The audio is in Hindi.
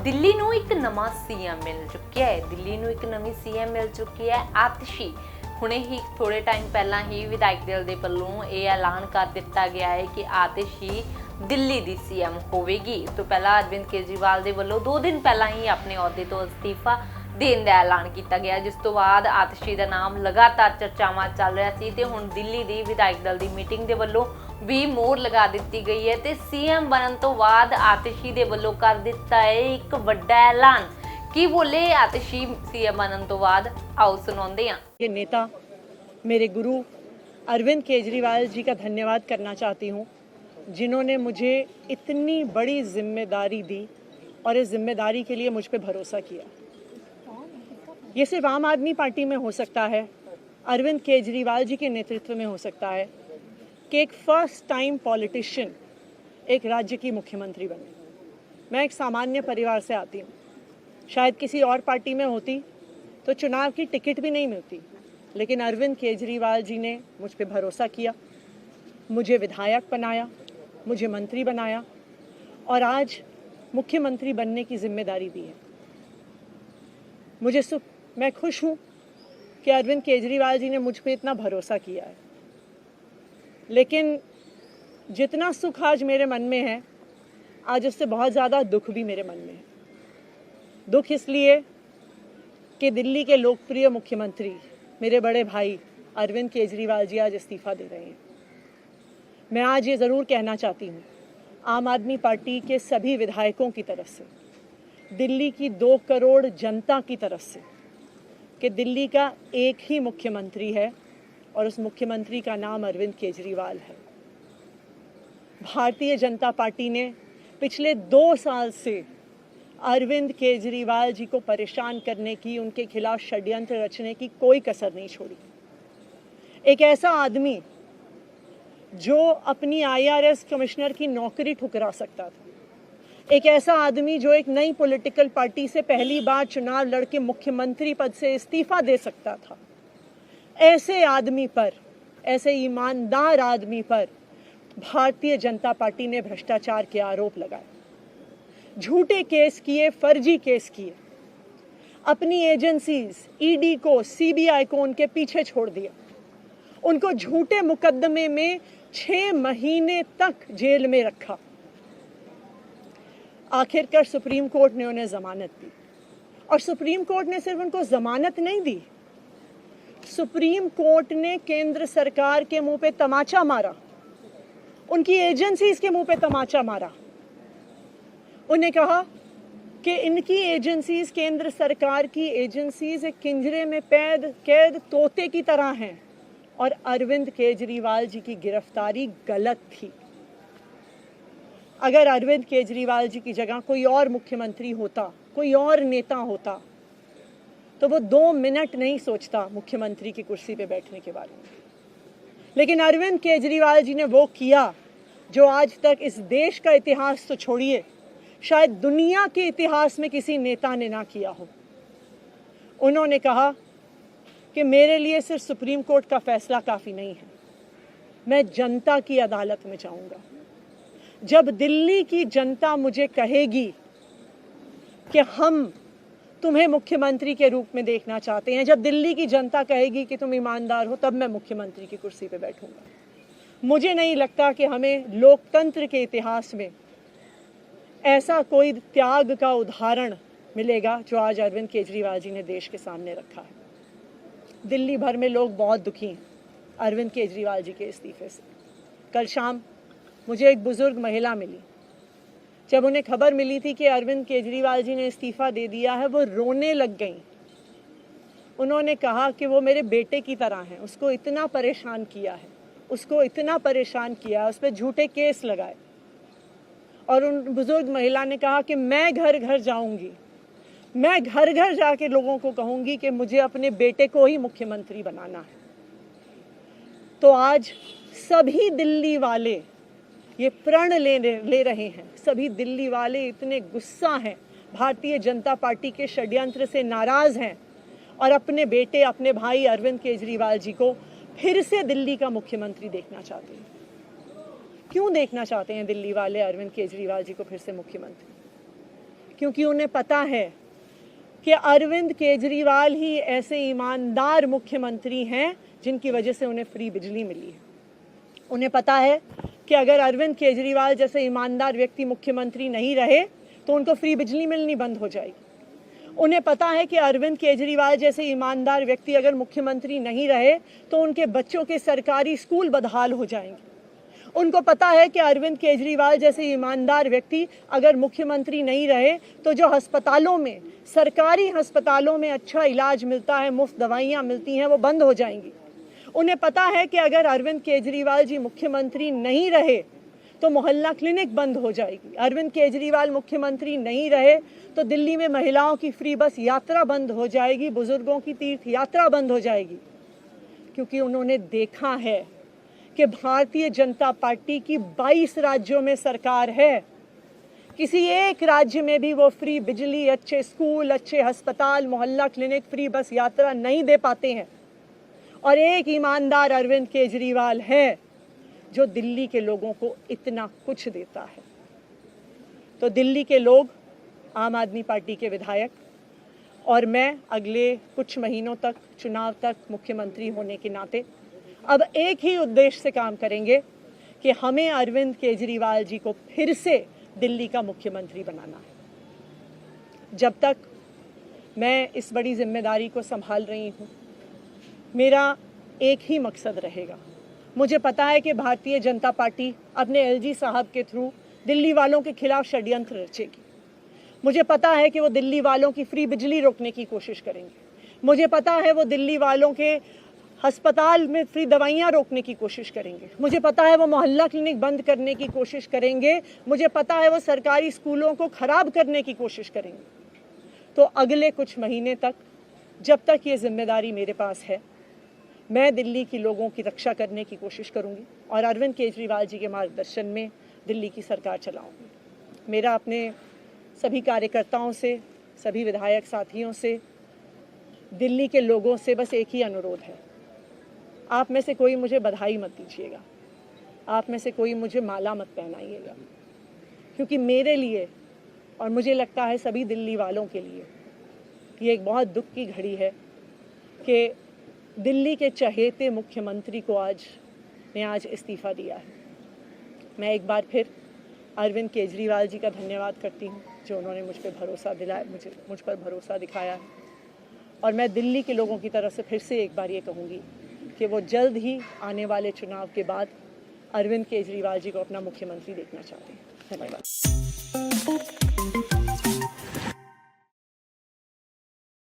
ਦਿੱਲੀ ਨੂੰ ਇੱਕ ਨਵਾਂ ਸੀਐਮ ਮਿਲ ਚੁੱਕਿਆ ਹੈ। ਦਿੱਲੀ ਨੂੰ ਇੱਕ ਨਵੀਂ ਸੀਐਮ ਮਿਲ ਚੁੱਕੀ ਹੈ ਆਤਿਸ਼ੀ। ਹੁਣੇ ਹੀ ਥੋੜੇ ਟਾਈਮ ਪਹਿਲਾਂ ਹੀ ਵਿਧਾਇਕ ਦਲ ਦੇ ਵੱਲੋਂ ਇਹ ਐਲਾਨ ਕਰ ਦਿੱਤਾ ਗਿਆ ਹੈ ਕਿ ਆਤਿਸ਼ੀ ਦਿੱਲੀ ਦੀ ਸੀਐਮ ਹੋਵੇਗੀ। ਇਸ ਤੋਂ ਪਹਿਲਾਂ ਅਰਵਿੰਦ ਕੇਜਰੀਵਾਲ ਦੇ ਵੱਲੋਂ 2 ਦਿਨ ਪਹਿਲਾਂ ਹੀ ਆਪਣੇ ਅਹੁਦੇ ਤੋਂ ਅਸਤੀਫਾ ਦੇਣ ਦਾ ਐਲਾਨ ਕੀਤਾ ਗਿਆ, ਜਿਸ ਤੋਂ ਬਾਅਦ ਆਤਿਸ਼ੀ ਦਾ ਨਾਮ ਲਗਾਤਾਰ ਚਰਚਾਵਾਂ ਚੱਲ ਰਿਹਾ ਸੀ ਤੇ ਹੁਣ ਦਿੱਲੀ ਦੀ ਵਿਧਾਇਕ ਦਲ ਦੀ ਮੀਟਿੰਗ ਦੇ ਵੱਲੋਂ ਵੀ ਮੋਹਰ ਲਗਾ ਦਿੱਤੀ ਗਈ ਹੈ ਤੇ ਸੀਐਮ ਬਣਨ ਤੋਂ ਬਾਅਦ ਆਤਿਸ਼ੀ ਦੇ ਵੱਲੋਂ ਕਰ ਦਿੱਤਾ ਹੈ ਇੱਕ ਵੱਡਾ ਐਲਾਨ। ਕੀ ਬੋਲੇ आतिशी सीएम बनने तो बाद, आओ सुनाते हैं। ये नेता मेरे गुरु अरविंद केजरीवाल जी का धन्यवाद करना चाहती हूँ, जिन्होंने मुझे इतनी बड़ी जिम्मेदारी दी और इस जिम्मेदारी के लिए मुझ पे भरोसा किया। ये सिर्फ आम आदमी पार्टी में हो सकता है, अरविंद केजरीवाल जी के नेतृत्व में हो सकता है कि एक फर्स्ट टाइम पॉलिटिशियन एक राज्य की मुख्यमंत्री बने। मैं एक सामान्य परिवार से आती हूँ। शायद किसी और पार्टी में होती तो चुनाव की टिकट भी नहीं मिलती, लेकिन अरविंद केजरीवाल जी ने मुझ पे भरोसा किया, मुझे विधायक बनाया, मुझे मंत्री बनाया और आज मुख्यमंत्री बनने की जिम्मेदारी दी है। मैं खुश हूँ कि अरविंद केजरीवाल जी ने मुझ पे इतना भरोसा किया है, लेकिन जितना सुख आज मेरे मन में है, आज उससे बहुत ज़्यादा दुख भी मेरे मन में है। दुख इसलिए कि दिल्ली के लोकप्रिय मुख्यमंत्री मेरे बड़े भाई अरविंद केजरीवाल जी आज इस्तीफा दे रहे हैं। मैं आज ये ज़रूर कहना चाहती हूँ आम आदमी पार्टी के सभी विधायकों की तरफ से, दिल्ली की 2 करोड़ जनता की तरफ से, कि दिल्ली का एक ही मुख्यमंत्री है और उस मुख्यमंत्री का नाम अरविंद केजरीवाल है। भारतीय जनता पार्टी ने पिछले 2 साल से अरविंद केजरीवाल जी को परेशान करने की, उनके खिलाफ षड्यंत्र रचने की कोई कसर नहीं छोड़ी। एक ऐसा आदमी जो अपनी IRS कमिश्नर की नौकरी ठुकरा सकता था, एक ऐसा आदमी जो एक नई पॉलिटिकल पार्टी से पहली बार चुनाव लड़के मुख्यमंत्री पद से इस्तीफा दे सकता था, ऐसे आदमी पर, ऐसे ईमानदार आदमी पर भारतीय जनता पार्टी ने भ्रष्टाचार के आरोप लगाए, झूठे केस किए, फर्जी केस किए, अपनी एजेंसीज ED को, CBI को उनके पीछे छोड़ दिया, उनको झूठे मुकदमे में 6 महीने तक जेल में रखा। आखिरकार सुप्रीम कोर्ट ने उन्हें जमानत दी, और सुप्रीम कोर्ट ने सिर्फ उनको जमानत नहीं दी, सुप्रीम कोर्ट ने केंद्र सरकार के मुंह पे तमाचा मारा, उनकी एजेंसीज के मुंह पे तमाचा मारा। उन्हें कहा कि इनकी एजेंसीज, केंद्र सरकार की एजेंसीज एक पिंजरे में कैद तोते की तरह हैं और अरविंद केजरीवाल जी की गिरफ्तारी गलत थी। अगर अरविंद केजरीवाल जी की जगह कोई और मुख्यमंत्री होता, कोई और नेता होता, तो वो 2 मिनट नहीं सोचता मुख्यमंत्री की कुर्सी पे बैठने के बारे में। लेकिन अरविंद केजरीवाल जी ने वो किया जो आज तक इस देश का इतिहास तो छोड़िए, शायद दुनिया के इतिहास में किसी नेता ने ना किया हो। उन्होंने कहा कि मेरे लिए सिर्फ सुप्रीम कोर्ट का फैसला काफ़ी नहीं है, मैं जनता की अदालत में जाऊंगा। जब दिल्ली की जनता मुझे कहेगी कि हम तुम्हें मुख्यमंत्री के रूप में देखना चाहते हैं, जब दिल्ली की जनता कहेगी कि तुम ईमानदार हो, तब मैं मुख्यमंत्री की कुर्सी पर बैठूंगा। मुझे नहीं लगता कि हमें लोकतंत्र के इतिहास में ऐसा कोई त्याग का उदाहरण मिलेगा जो आज अरविंद केजरीवाल जी ने देश के सामने रखा है। दिल्ली भर में लोग बहुत दुखी हैं अरविंद केजरीवाल जी के इस्तीफे से। कल शाम मुझे एक बुजुर्ग महिला मिली, जब उन्हें खबर मिली थी कि अरविंद केजरीवाल जी ने इस्तीफा दे दिया है, वो रोने लग गई। उन्होंने कहा कि वो मेरे बेटे की तरह हैं, उसको इतना परेशान किया है, उसको इतना परेशान किया, उस पर झूठे केस लगाए। और उन बुजुर्ग महिला ने कहा कि मैं घर घर जाऊंगी, मैं घर घर जाके लोगों को कहूंगी कि मुझे अपने बेटे को ही मुख्यमंत्री बनाना है। तो आज सभी दिल्ली वाले ये प्रण ले रहे हैं, सभी दिल्ली वाले इतने गुस्सा हैं, भारतीय जनता पार्टी के षड्यंत्र से नाराज हैं और अपने बेटे, अपने भाई अरविंद केजरीवाल जी को फिर से दिल्ली का मुख्यमंत्री देखना चाहते हैं। क्यों देखना चाहते हैं दिल्ली वाले अरविंद केजरीवाल जी को फिर से मुख्यमंत्री? क्योंकि उन्हें पता है कि अरविंद केजरीवाल ही ऐसे ईमानदार मुख्यमंत्री हैं जिनकी वजह से उन्हें फ्री बिजली मिली है। उन्हें पता है कि अगर अरविंद केजरीवाल जैसे ईमानदार व्यक्ति मुख्यमंत्री नहीं रहे तो उनको फ्री बिजली मिलनी बंद हो जाएगी। उन्हें पता है कि अरविंद केजरीवाल जैसे ईमानदार व्यक्ति अगर मुख्यमंत्री नहीं रहे तो उनके बच्चों के सरकारी स्कूल बदहाल हो जाएंगे। उनको पता है कि अरविंद केजरीवाल जैसे ईमानदार व्यक्ति अगर मुख्यमंत्री नहीं रहे तो जो अस्पतालों में, सरकारी अस्पतालों में अच्छा इलाज मिलता है, मुफ्त दवाइयाँ मिलती हैं, वो बंद हो जाएंगी। उन्हें पता है कि अगर अरविंद केजरीवाल जी मुख्यमंत्री नहीं रहे तो मोहल्ला क्लिनिक बंद हो जाएगी। अरविंद केजरीवाल मुख्यमंत्री नहीं रहे तो दिल्ली में महिलाओं की फ्री बस यात्रा बंद हो जाएगी, बुजुर्गों की तीर्थ यात्रा बंद हो जाएगी। क्योंकि उन्होंने देखा है कि भारतीय जनता पार्टी की 22 राज्यों में सरकार है, किसी एक राज्य में भी वो फ्री बिजली, अच्छे स्कूल, अच्छे अस्पताल, मोहल्ला क्लिनिक, फ्री बस यात्रा नहीं दे पाते हैं। और एक ईमानदार अरविंद केजरीवाल है जो दिल्ली के लोगों को इतना कुछ देता है। तो दिल्ली के लोग, आम आदमी पार्टी के विधायक और मैं अगले कुछ महीनों तक, चुनाव तक मुख्यमंत्री होने के नाते अब एक ही उद्देश्य से काम करेंगे कि हमें अरविंद केजरीवाल जी को फिर से दिल्ली का मुख्यमंत्री बनाना है। जब तक मैं इस बड़ी जिम्मेदारी को संभाल रही हूँ, मेरा एक ही मकसद रहेगा। मुझे पता है कि भारतीय जनता पार्टी अपने एलजी साहब के थ्रू दिल्ली वालों के खिलाफ षड्यंत्र रचेगी। मुझे पता है कि वो दिल्ली वालों की फ्री बिजली रोकने की कोशिश करेंगे। मुझे पता है वो दिल्ली वालों के अस्पताल में फ्री दवाइयाँ रोकने की कोशिश करेंगे। मुझे पता है वो मोहल्ला क्लिनिक बंद करने की कोशिश करेंगे। मुझे पता है वो सरकारी स्कूलों को खराब करने की कोशिश करेंगे। तो अगले कुछ महीने तक, जब तक ये जिम्मेदारी मेरे पास है, मैं दिल्ली के लोगों की रक्षा करने की कोशिश करूंगी और अरविंद केजरीवाल जी के मार्गदर्शन में दिल्ली की सरकार चलाऊंगी। मेरा अपने सभी कार्यकर्ताओं से, सभी विधायक साथियों से, दिल्ली के लोगों से बस एक ही अनुरोध है, आप में से कोई मुझे बधाई मत दीजिएगा, आप में से कोई मुझे माला मत पहनाइएगा, क्योंकि मेरे लिए और मुझे लगता है सभी दिल्ली वालों के लिए ये एक बहुत दुख की घड़ी है कि दिल्ली के चहेते मुख्यमंत्री को आज इस्तीफ़ा दिया है। मैं एक बार फिर अरविंद केजरीवाल जी का धन्यवाद करती हूँ जो उन्होंने मुझ पर भरोसा दिखाया है। और मैं दिल्ली के लोगों की तरफ से फिर से एक बार ये कहूँगी कि वो जल्द ही आने वाले चुनाव के बाद अरविंद केजरीवाल जी को अपना मुख्यमंत्री देखना चाहते हैं। धन्यवाद।